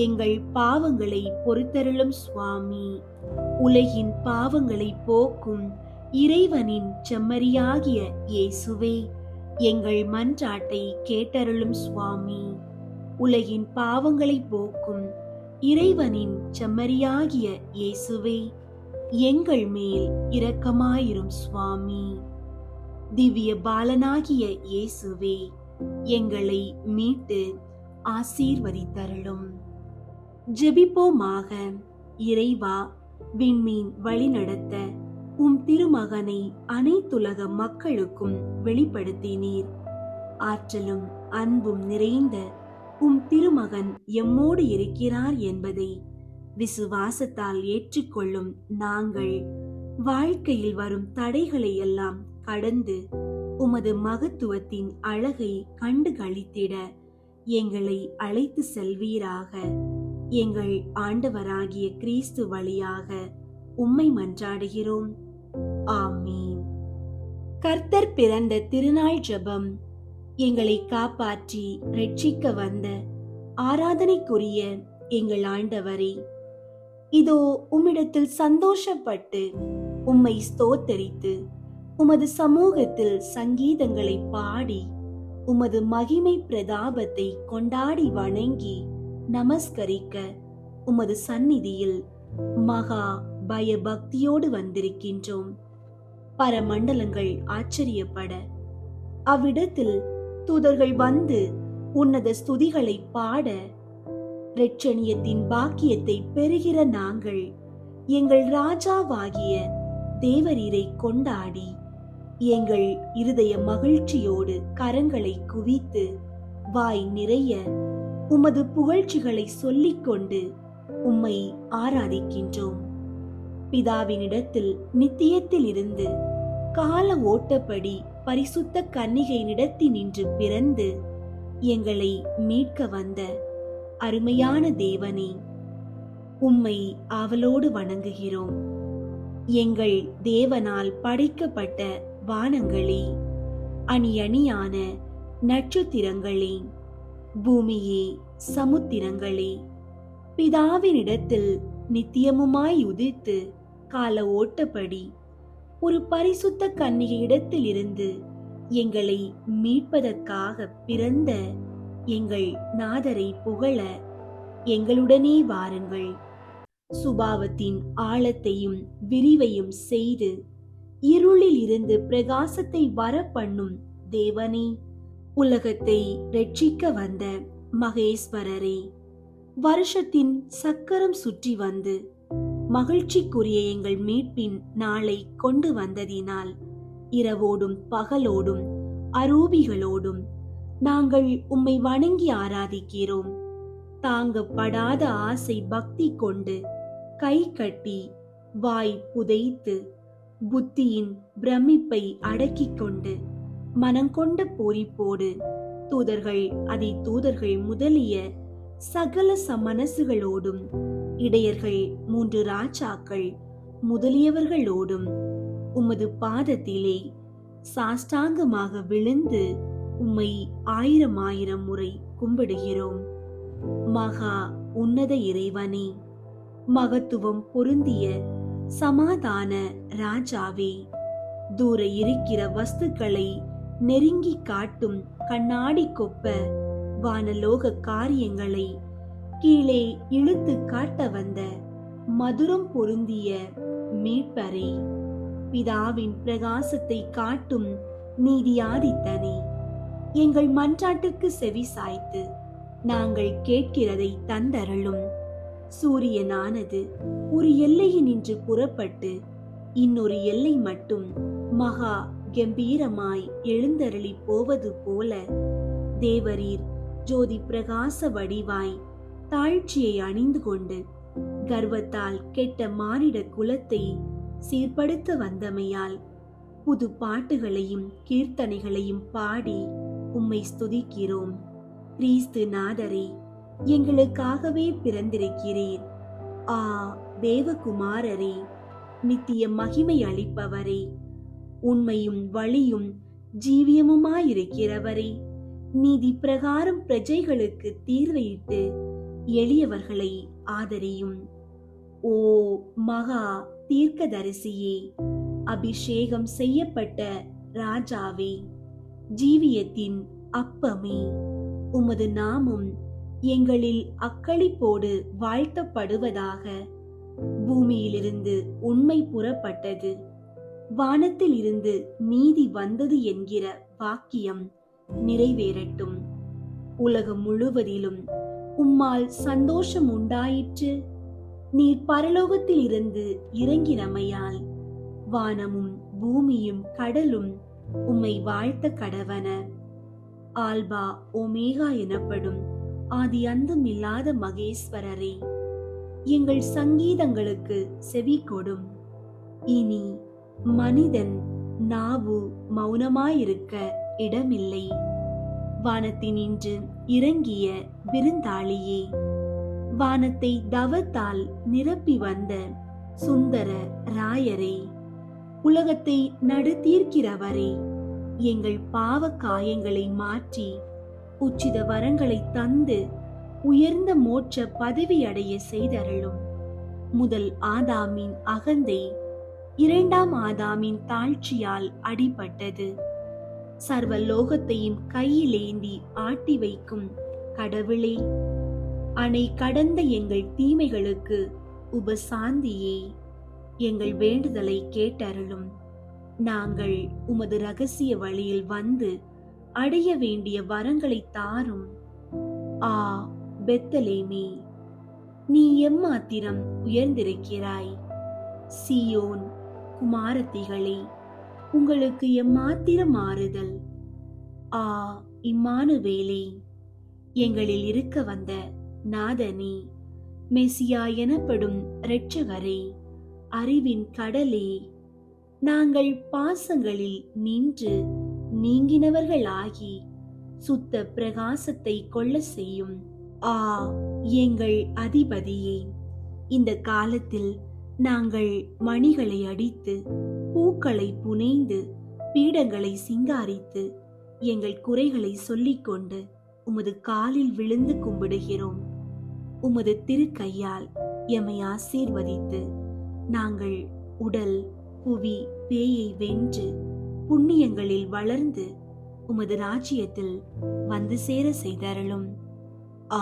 எங்கள் பாவங்களை பொறுத்தருளும் சுவாமி. உலகின் பாவங்களை போக்கும் இறைவனின் செம்மறியாகிய இயேசுவே, எங்கள் மன்றாட்டை கேட்டருளும் சுவாமி. உலகின் பாவங்களை போக்கும் இறைவனின் செம்மறியாகிய இயேசுவே, எங்கள் மேல் இரக்கமாயிரும் சுவாமி. திவ்ய பாலனாகிய இயேசுவே, எங்களை மீட்டு ஆசீர்வதித்தருளும். ஜெபிப்போமாக. இறைவா, விண்மீன் வழிநடத்த உம் திருமகனை அனைத்துலக மக்களுக்கும் வெளிப்படுத்தினீர். ஆற்றலும் அன்பும் நிறைந்த உம் திருமகன் எம்மோடு இருக்கிறார் என்பதை விசுவாசத்தால் ஏற்றுக்கொள்ளும் நாங்கள் வாழ்க்கையில் வரும் தடைகளை எல்லாம் கடந்து உமது மகத்துவத்தின் அழகை கண்டு களித்திட எங்களை அழைத்து செல்வீராக. எங்கள் ஆண்டவராகிய கிறிஸ்து வழியாக உம்மை மன்றாடுகிறோம். ஆமீன். கர்த்தர் பிறந்த திருநாள் ஜெபம். எங்களை காப்பாற்றி ரட்சிக்க வந்த ஆராதனைக்குரிய எங்கள் ஆண்டவரே, இதோ உம்மிடத்தில் சந்தோஷப்பட்டு உம்மை ஸ்தோத்தரித்து உமது சமூகத்தில் சங்கீதங்களை பாடி உமது மகிமை பிரதாபத்தை கொண்டாடி வணங்கி நமஸ்கரிக்க உமது சந்நிதியில் மகா பயபக்தியோடு வந்திருக்கின்றோம். பரமண்டலங்கள் ஆச்சரியப்பட, அவ்விடத்தில் தூதர்கள் வந்து உன்னத ஸ்துதிகளை பாட, இரட்சணியத்தின் பாக்கியத்தை பெறுகிற நாங்கள் எங்கள் ராஜாவாகிய தேவரீரை கொண்டாடி எங்கள் இருதய மகிழ்ச்சியோடு கரங்களை குவித்து வாய் நிறைய உமது புகழ்ச்சிகளை சொல்லிக்கொண்டு உம்மை ஆராதிக்கின்றோம். பிதாவினிடத்தில் நித்தியத்தில் இருந்து கால ஓட்டப்படி பரிசுத்த கன்னிகையினிடத்தினின்று பிறந்து எங்களை மீட்க வந்த அருமையான தேவனே, உம்மை ஆவலோடு வணங்குகிறோம். எங்கள் தேவனால் படைக்கப்பட்ட வானங்களே, அணி அணியான நட்சத்திரங்களே, பூமியே, சமுத்திரங்களே, பிதாவினிடத்தில் நித்தியமுமாய் உதித்து கால ஓட்டப்படி ஒரு பரிசுத்த கன்னிகையிடத்தில் இருந்து எங்களை மீட்பதற்காக பிறந்த எங்கள் நாதரை புகழ எங்களுடனே வாருங்கள். சுபாவத்தின் ஆழத்தையும் விரிவையும் செய்து இருளில் இருந்து பிரகாசத்தை வர பண்ணும் தேவனே, உலகத்தை ரட்சிக்க வந்த மகேஸ்வரரே, வருஷத்தின் சக்கரம் சுற்றி வந்து மகிழ்ச்சிக்குரிய எங்கள் மீட்பின் நாளை கொண்டு வந்ததினால் இரவோடும் பகலோடும் அரூபிகளோடும் நாங்கள் உம்மை வணங்கி ஆராதிக்கிறோம். தாங்கப்படாத ஆசை பக்தி கொண்டு கை கட்டி வாய் புதைத்து புத்தியின் பிரமிப்பை அடக்கிக் கொண்டு மனங்கொண்ட பூரிப்போடு தூதர்கள் அதை தூதர்கள் முதலிய சகல சமனசுகளோடும் இடையர்கள் 3 ராஜாக்கள் முதலியவர்களோடும் உமது பாதத்திலே சாஷ்டாங்கமாக விழுந்து உம்மை 1000 முறை கும்பிடுகிறோம். மகா உன்னத இறைவனே, மகத்துவம் பொருந்திய சமாதான ராஜாவே, தூர இருக்கிற வஸ்துக்களை நெருங்கி காட்டும் கண்ணாடி கொப்ப வானலோக காரியங்களை கீழே இழுத்து காட்ட வந்த மதுரம் பொருந்திய மீட்பரே, பிதாவின் பிரகாசத்தை காட்டும் நீதியாதித்தனே, எங்கள் மன்றாட்டுக்கு செவி சாய்த்து நாங்கள் கேட்கிறதை தந்தருளும். சூரியனானது ஒரு எல்லையினின்று புறப்பட்டு இன்னொரு எல்லை மட்டும் மகா கம்பீரமாய் எழுந்தருளி போவது போல தேவரீர் ஜோதி பிரகாச வடிவாய் தாழ்ச்சியை அணிந்து கொண்டு கர்வத்தால் கெட்ட மானிட குலத்தை சீர்படுத்த வந்தமையால் புது பாட்டுகளையும் கீர்த்தனைகளையும் பாடி உம்மை ஸ்துதிக்கிறோம். கிறிஸ்து நாதரே, எங்களுக்காகவே பிறந்திருக்கிறீர். ஆ தேவகுமாரரே, நித்திய மகிமை அளிப்பவரே, உண்மையும் வழியும் ஜீவியமுமாயிருக்கிறவரே, நீதி பிரகாரம் பிரஜைகளுக்கு தீர்வையிட்டு எளியவர்களை ஆதரியும். ஓ மகா தீர்க்கதரிசியே, அபிஷேகம் செய்யப்பட்ட ராஜாவே, ஜீவியத்தின் அப்பமே, உமது நாமம் எங்களில் அக்களிப்போடு வாழ்த்தப்படுவதாக. பூமியிலிருந்து உண்மை புறப்பட்டது, வானத்தில் இருந்து நீதி வந்தது என்கிற வாக்கியம் நிறைவேறட்டும். உலகம் முழுவதிலும் உம்மால் சந்தோஷம் உண்டாயிற்று. நீர் பரலோகத்தில் இருந்து இறங்கினமையால் வானமும் பூமியும் கடலும் உம்மை வாழ்த்த கடவன. ஆல்பா ஒமேகா எனப்படும் ஆதி அந்தம் இல்லாத மகேஸ்வரரே, எங்கள் சங்கீதங்களுக்கு செவி கொடும். இனி மனிதன் நாவு மௌனமாயிருக்க இடமில்லை. வானத்தினின்று இறங்கிய விருந்தாளியே, வானத்தை தவத்தால் நிரப்பி வந்த சுந்தர ராயரே, உலகத்தை நடுத்தீர்க்கிறவரே, எங்கள் பாவ காயங்களை மாற்றி உச்சித வரங்களை தந்து உயர்ந்த மோட்ச பதவி அடைய செய்தருளும். முதல் ஆதாமின் அகந்தை 2ஆம் ஆதாமின் தாழ்ச்சியால் அடிபட்டது. சர்வ லோகத்தையும் கையிலேந்தி ஆட்டி வைக்கும் கடவுளே, அணை கடந்த எங்கள் தீமைகளுக்கு உபசாந்தியே, எங்கள் வேண்டுதலை கேட்டருளும். நாங்கள் உமது ரகசிய வழியில் வந்து அடைய வேண்டிய வரங்களை தாரும். ஆ பெத்தலேமே, நீ எம்மாத்திரம் உயர்ந்திருக்கிறாய்! சீயோன் குமாரத்திகளே, உங்களுக்கு எம்மாத்திரம் ஆறுதல்! ஆ இம்மானுவேலே, எங்களில் இருக்க வந்த நாதனே, மெசியா எனப்படும் இரட்சகரே, அறிவின் கடலே, நாங்கள் பாசங்களில் நின்று நீங்கினவர்களாகி சுத்த பிரகாசத்தை கொள்ள செய்யும். ஆ எங்கள் அதிபதியே, இந்த காலத்தில் நாங்கள் மணிகளை அடித்து பூக்களை புனைந்து பீடங்களை சிங்காரித்து எங்கள் குறைகளை சொல்லிக்கொண்டு உமது காலில் விழுந்து கும்பிடுகிறோம். உமது திருக்கையால் எம்மை ஆசீர்வதித்து நாங்கள் உடல் புவி பேயை வென்று புண்ணியங்களில் வளர்ந்து உமது ராஜ்யத்தில் வந்து சேர செய்தருளும்.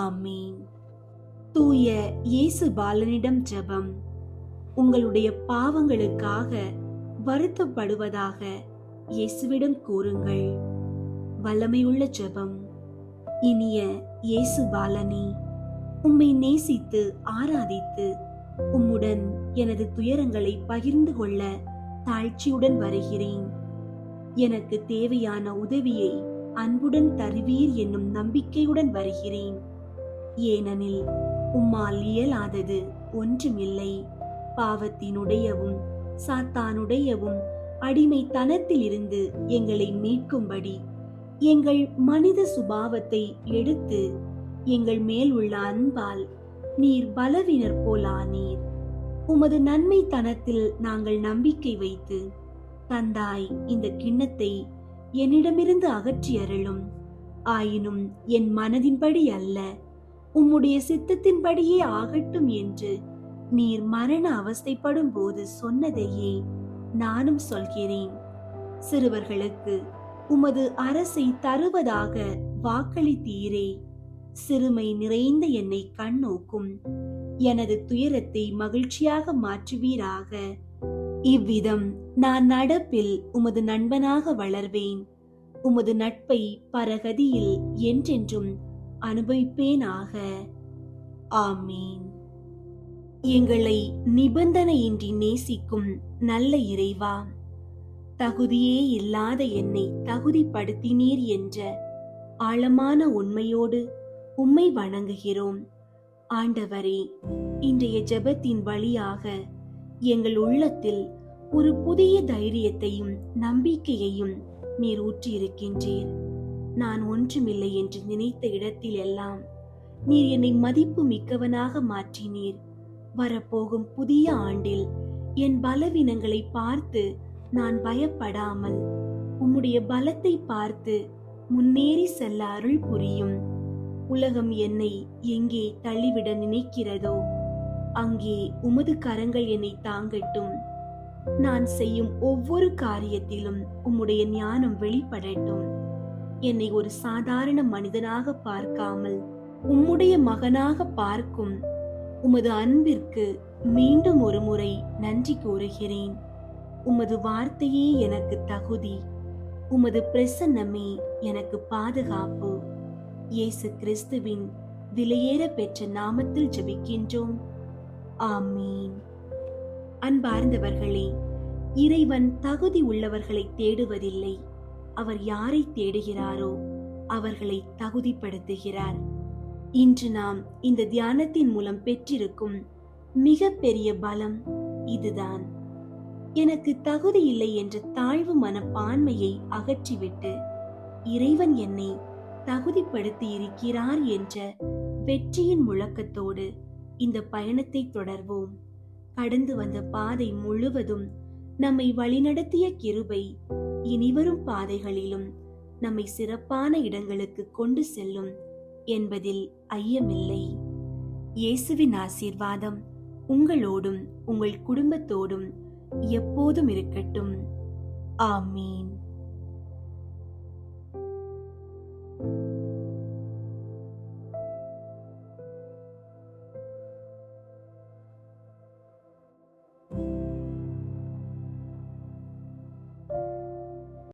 ஆமீன். தூய இயேசு பாலனிடம் ஜெபம். உங்களுடைய பாவங்களுக்காக வருத்தப்படுவதாக இயேசுவிடம் கூறுங்கள். வல்லமையுள்ள ஜெபம். இனிய இயேசு பாலனே, உம்மை நேசித்து ஆராதித்து உம்முடன் எனது துயரங்களை பகிர்ந்து கொள்ள தாழ்ச்சியுடன் வருகிறேன். எனக்கு தேவையான உதவியை அன்புடன் தருவீர் என்னும் நம்பிக்கையுடன் வருகிறேன். ஏனெனில் உம்மால் இயலாதது ஒன்றுமில்லை. பாவத்தினுடையவும் சாத்தானுடையவும் அடிமைத்தனத்தில் இருந்து எங்களை மீட்கும்படி எங்கள் மனித சுபாவத்தை எடுத்து எங்கள் மேல் உள்ள அன்பால் நீர் பலவீனர் போலானீர். உமது நன்மைத்தனத்தில் நாங்கள் நம்பிக்கை வைத்து தந்தாய் இந்த கிண்ணத்தை என்னிடமிருந்து அகற்றி அருளும். ஆயினும் என் மனதின்படி அல்ல, உம்முடைய சித்தத்தின்படியே ஆகட்டும் என்று நீர் மரண அவஸ்தைப்படும் போது சொன்னதையே நானும் சொல்கிறேன். சிறுவர்களுக்கு உமது அரசை தருவதாக வாக்களித்தீரே. சிறுமை நிறைந்த என்னை கண்ணோக்கும் எனது துயரத்தை மகிழ்ச்சியாக மாற்றுவீராக. இவ்விதம் நான் நடப்பில் உமது நண்பனாக வளர்வேன். உமது நட்பை பரகதியில் என்றென்றும் அனுபவிப்பேனாக. ஆமீன். எங்களை நிபந்தனையின்றி நேசிக்கும் நல்ல இறைவா, தகுதியே இல்லாத என்னை தகுதிப்படுத்தினீர் என்ற ஆழமான உண்மையோடு உம்மை வணங்குகிறோம். ஆண்டவரே, இன்றைய ஜெபத்தின் வழியாக எங்கள் உள்ளத்தில் ஒரு புதிய தைரியத்தையும் நம்பிக்கையையும் நீர் ஊற்றியிருக்கின்றீர். நான் ஒன்றுமில்லை என்று நினைத்த இடத்தில் எல்லாம் நீர் என்னை மதிப்பு மிக்கவனாக மாற்றினீர். வரப்போகும் புதிய ஆண்டில் என் பலவீனங்களை பார்த்து நான் பயப்படாமல் உம்முடைய பலத்தை பார்த்து முன்னேறி செல்ல அருள் புரியும். உலகம் என்னை எங்கே தள்ளிவிட நினைக்கிறதோ அங்கே உமது கரங்கள் என்னை தாங்கட்டும். நான் செய்யும் ஒவ்வொரு காரியத்திலும் உம்முடைய ஞானம் வெளிப்படட்டும். என்னை ஒரு சாதாரண மனிதனாக பார்க்காமல் உம்முடைய மகனாக பார்க்கும் உமது அன்பிற்கு மீண்டும் ஒரு முறை நன்றி கூறுகிறேன். உமது வார்த்தையே எனக்கு தகுதி, உமது பிரசன்னமே எனக்கு பாதுகாப்பு. இயேசு கிறிஸ்துவின் விலையேற பெற்ற நாமத்தில் ஜெபிக்கின்றோம். ஆமீன். அன்பார்ந்தவர்களே, இறைவன் தகுதி உள்ளவர்களை தேடுவதில்லை. அவர் யாரை தேடுகிறாரோ அவர்களை தகுதிப்படுத்துகிறார். இன்று நாம் இந்த தியானத்தின் மூலம் பெற்றிருக்கும் மிக பெரிய பலம் இதுதான். எனக்கு தகுதி இல்லை என்ற தாழ்வு மனப்பான்மையை அகற்றிவிட்டு இறைவன் என்னை தகுதிப்படுத்தி இருக்கிறார் என்ற வெற்றியின் முழக்கத்தோடு இந்த பயணத்தை தொடர்வோம். கடந்து வந்த பாதை முழுவதும் நம்மை வழிநடத்திய கிருபை இனிவரும் பாதைகளிலும் நம்மை சிறப்பான இடங்களுக்கு கொண்டு செல்லும் என்பதில் ஐயமில்லை. இயேசுவின் ஆசீர்வாதம் உங்களோடும் உங்கள் குடும்பத்தோடும் எப்போதும் இருக்கட்டும். ஆமீன்.